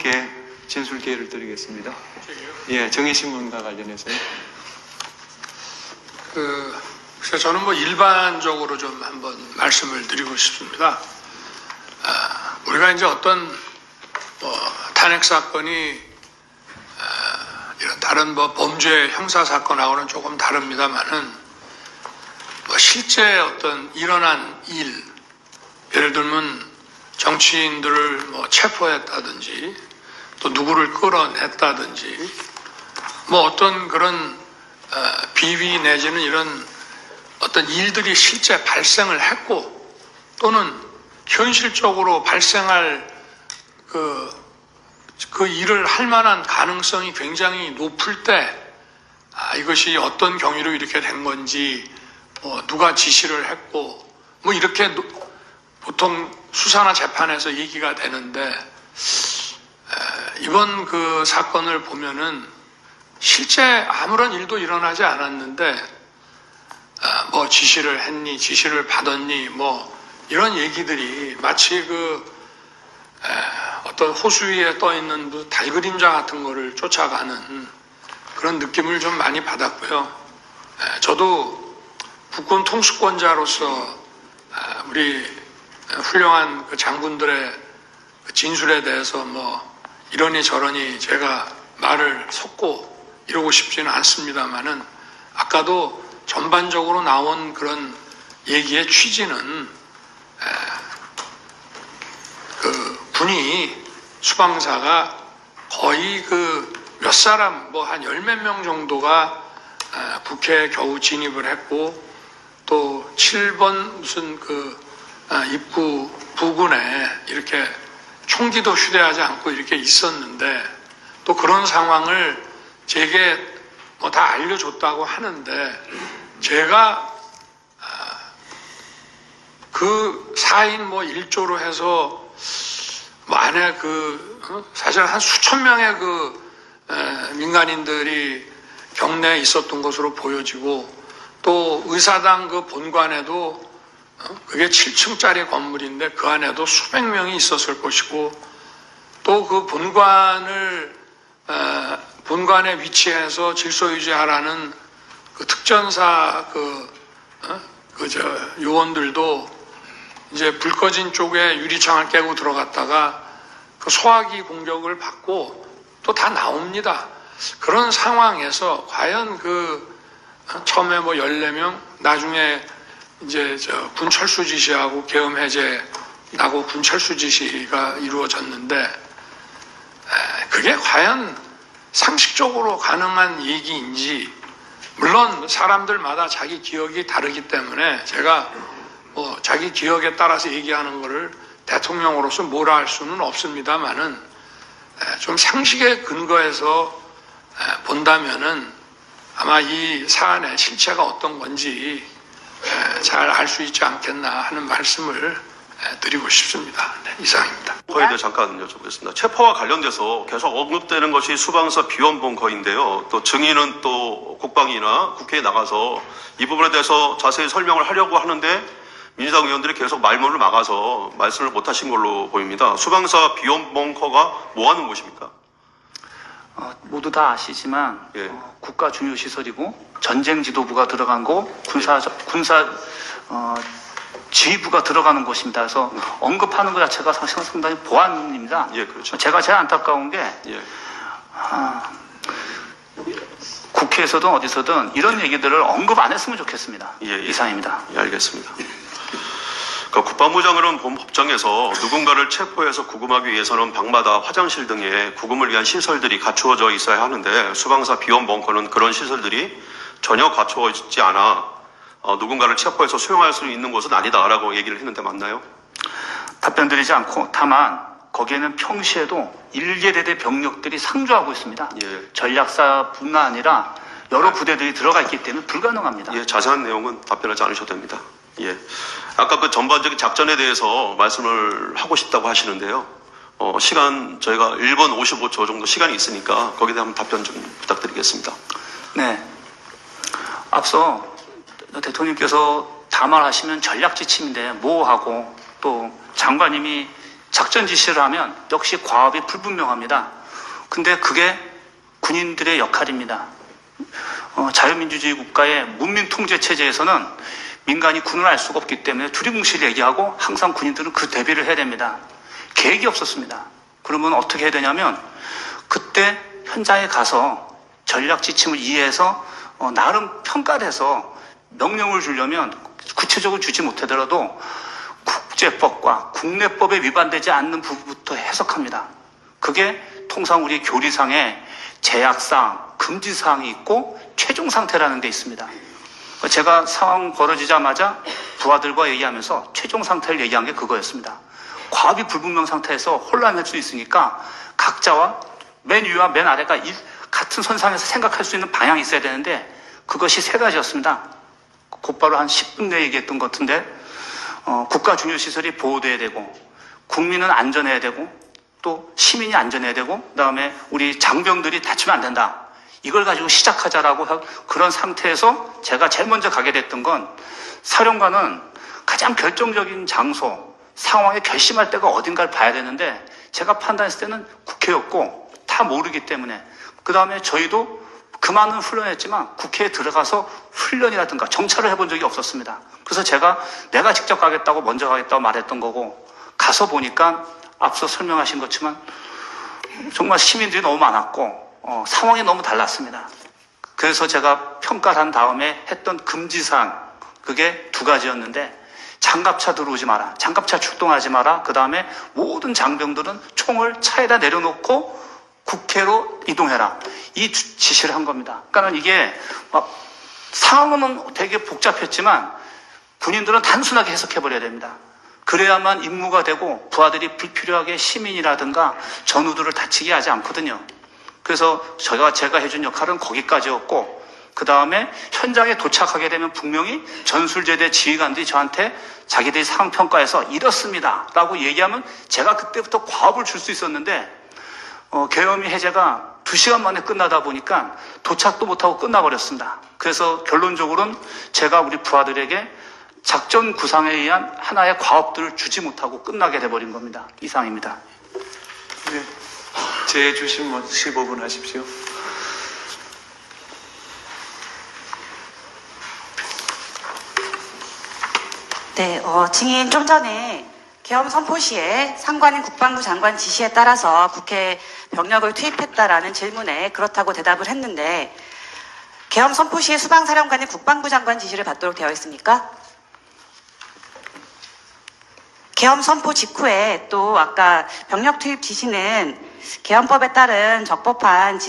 분께 진술 기회를 드리겠습니다. 예, 정의신문과 관련해서요. 그래서 저는 뭐 일반적으로 좀 한번 말씀을 드리고 싶습니다. 우리가 이제 어떤 탄핵 사건이 이런 다른 뭐 범죄 형사 사건하고는 조금 다릅니다만은 뭐 실제 어떤 일어난 일, 예를 들면 정치인들을 뭐 체포했다든지 또 누구를 끌어냈다든지 뭐 어떤 그런 비위 내지는 이런 어떤 일들이 실제 발생을 했고 또는 현실적으로 발생할 그 일을 할 만한 가능성이 굉장히 높을 때 이것이 어떤 경위로 이렇게 된 건지 누가 지시를 했고 뭐 이렇게 보통 수사나 재판에서 얘기가 되는데 이번 그 사건을 보면은 실제 아무런 일도 일어나지 않았는데 뭐 지시를 했니, 지시를 받았니, 뭐 이런 얘기들이 마치 어떤 호수 위에 떠 있는 무슨 달그림자 같은 거를 쫓아가는 그런 느낌을 좀 많이 받았고요. 저도 국군 통수권자로서 우리 훌륭한 그 장군들의 그 진술에 대해서 뭐 이러니 저러니 제가 말을 섞고 이러고 싶지는 않습니다만은 아까도 전반적으로 나온 그런 얘기의 취지는 그 분이 수방사가 거의 그 몇 사람 뭐 한 열 몇 명 정도가 국회에 겨우 진입을 했고 또 7번 무슨 그 입구 부근에 이렇게 총기도 휴대하지 않고 이렇게 있었는데 또 그런 상황을 제게 뭐 다 알려줬다고 하는데 제가 그 4인 뭐 1조로 해서 뭐 안에 사실 한 수천 명의 민간인들이 경내에 있었던 것으로 보여지고 또 의사당 그 본관에도 그게 7층짜리 건물인데 그 안에도 수백 명이 있었을 것이고 또 그 본관에 위치해서 질서 유지하라는 그 특전사 요원들도 이제 불 꺼진 쪽에 유리창을 깨고 들어갔다가 그 소화기 공격을 받고 또 다 나옵니다. 그런 상황에서 과연 처음에 뭐 14명, 나중에 이제 군 철수 지시하고 계엄 해제 나고 군 철수 지시가 이루어졌는데 그게 과연 상식적으로 가능한 얘기인지 물론 사람들마다 자기 기억이 다르기 때문에 제가 뭐 자기 기억에 따라서 얘기하는 거를 대통령으로서 뭐라 할 수는 없습니다만은 좀 상식에 근거해서 본다면은 아마 이 사안의 실체가 어떤 건지 잘 알 수 있지 않겠나 하는 말씀을 드리고 싶습니다. 네, 이상입니다. 거에 대해 잠깐 여쭤보겠습니다. 체포와 관련돼서 계속 언급되는 것이 수방사 비원봉거인데요. 또 증인은 또 국방위나 국회에 나가서 이 부분에 대해서 자세히 설명을 하려고 하는데 민주당 의원들이 계속 말문을 막아서 말씀을 못하신 걸로 보입니다. 수방사 비원봉거가 뭐 하는 곳입니까? 모두 다 아시지만 예. 국가 중요 시설이고 전쟁 지도부가 들어간 곳, 군사 지휘부가 들어가는 곳입니다. 그래서 언급하는 것 자체가 사실은 상당히 보안입니다. 예, 그렇죠. 제가 제일 안타까운 게 예. 국회에서든 어디서든 이런 얘기들을 언급 안 했으면 좋겠습니다. 예, 예. 이상입니다. 예, 알겠습니다. 국방부 장관은 본 법정에서 누군가를 체포해서 구금하기 위해서는 방마다 화장실 등의 구금을 위한 시설들이 갖추어져 있어야 하는데 수방사 비원 벙커는 그런 시설들이 전혀 갖추어지지 않아 누군가를 체포해서 수용할 수 있는 곳은 아니다라고 얘기를 했는데 맞나요? 답변드리지 않고 다만 거기에는 평시에도 일개대대 병력들이 상주하고 있습니다. 예. 전략사뿐만 아니라 여러 부대들이 들어가 있기 때문에 불가능합니다. 예, 자세한 내용은 답변하지 않으셔도 됩니다. 예. 아까 그 전반적인 작전에 대해서 말씀을 하고 싶다고 하시는데요. 시간 저희가 1분 55초 정도 시간이 있으니까 거기에 대한 답변 좀 부탁드리겠습니다. 네. 앞서 대통령께서 담화하시면 전략 지침인데 모호하고 또 장관님이 작전 지시를 하면 역시 과업이 불분명합니다. 근데 그게 군인들의 역할입니다. 자유민주주의 국가의 문민통제 체제에서는 민간이 군을 알 수가 없기 때문에 두리뭉실 얘기하고 항상 군인들은 그 대비를 해야 됩니다. 계획이 없었습니다. 그러면 어떻게 해야 되냐면 그때 현장에 가서 전략 지침을 이해해서 나름 평가를 해서 명령을 주려면 구체적으로 주지 못하더라도 국제법과 국내법에 위반되지 않는 부분부터 해석합니다. 그게 통상 우리 교리상에 제약사항, 금지사항이 있고 최종 상태라는 게 있습니다. 제가 상황 벌어지자마자 부하들과 얘기하면서 최종 상태를 얘기한 게 그거였습니다. 과업이 불분명 상태에서 혼란할 수 있으니까 각자와 맨 위와 맨 아래가 같은 선상에서 생각할 수 있는 방향이 있어야 되는데 그것이 세 가지였습니다. 곧바로 한 10분 내에 얘기했던 것 같은데 국가 중요시설이 보호돼야 되고 국민은 안전해야 되고 또 시민이 안전해야 되고 그다음에 우리 장병들이 다치면 안 된다. 이걸 가지고 시작하자라고 그런 상태에서 제가 제일 먼저 가게 됐던 건 사령관은 가장 결정적인 장소, 상황에 결심할 때가 어딘가를 봐야 되는데 제가 판단했을 때는 국회였고 다 모르기 때문에 그 다음에 저희도 그 많은 훈련했지만 국회에 들어가서 훈련이라든가 정찰을 해본 적이 없었습니다. 그래서 내가 직접 가겠다고 먼저 가겠다고 말했던 거고 가서 보니까 앞서 설명하신 것처럼 정말 시민들이 너무 많았고 상황이 너무 달랐습니다. 그래서 제가 평가를 한 다음에 했던 금지사항 그게 두 가지였는데 장갑차 들어오지 마라, 장갑차 출동하지 마라, 그 다음에 모든 장병들은 총을 차에다 내려놓고 국회로 이동해라. 이 지시를 한 겁니다. 그러니까 이게 상황은 되게 복잡했지만 군인들은 단순하게 해석해버려야 됩니다. 그래야만 임무가 되고 부하들이 불필요하게 시민이라든가 전우들을 다치게 하지 않거든요. 그래서 제가 해준 역할은 거기까지였고 그 다음에 현장에 도착하게 되면 분명히 전술제대 지휘관들이 저한테 자기들이 상황평가에서 이렇습니다 라고 얘기하면 제가 그때부터 과업을 줄 수 있었는데 계엄이 해제가 2시간 만에 끝나다 보니까 도착도 못하고 끝나버렸습니다. 그래서 결론적으로는 제가 우리 부하들에게 작전 구상에 의한 하나의 과업들을 주지 못하고 끝나게 돼버린 겁니다. 이상입니다. 네. 제 주신 15분 하십시오. 네, 증인 좀 전에 계엄 선포 시에 상관인 국방부 장관 지시에 따라서 국회에 병력을 투입했다라는 질문에 그렇다고 대답을 했는데 계엄 선포 시에 수방사령관이 국방부 장관 지시를 받도록 되어 있습니까? 계엄 선포 직후에 또 아까 병력 투입 지시는 계엄법에 따른 적법한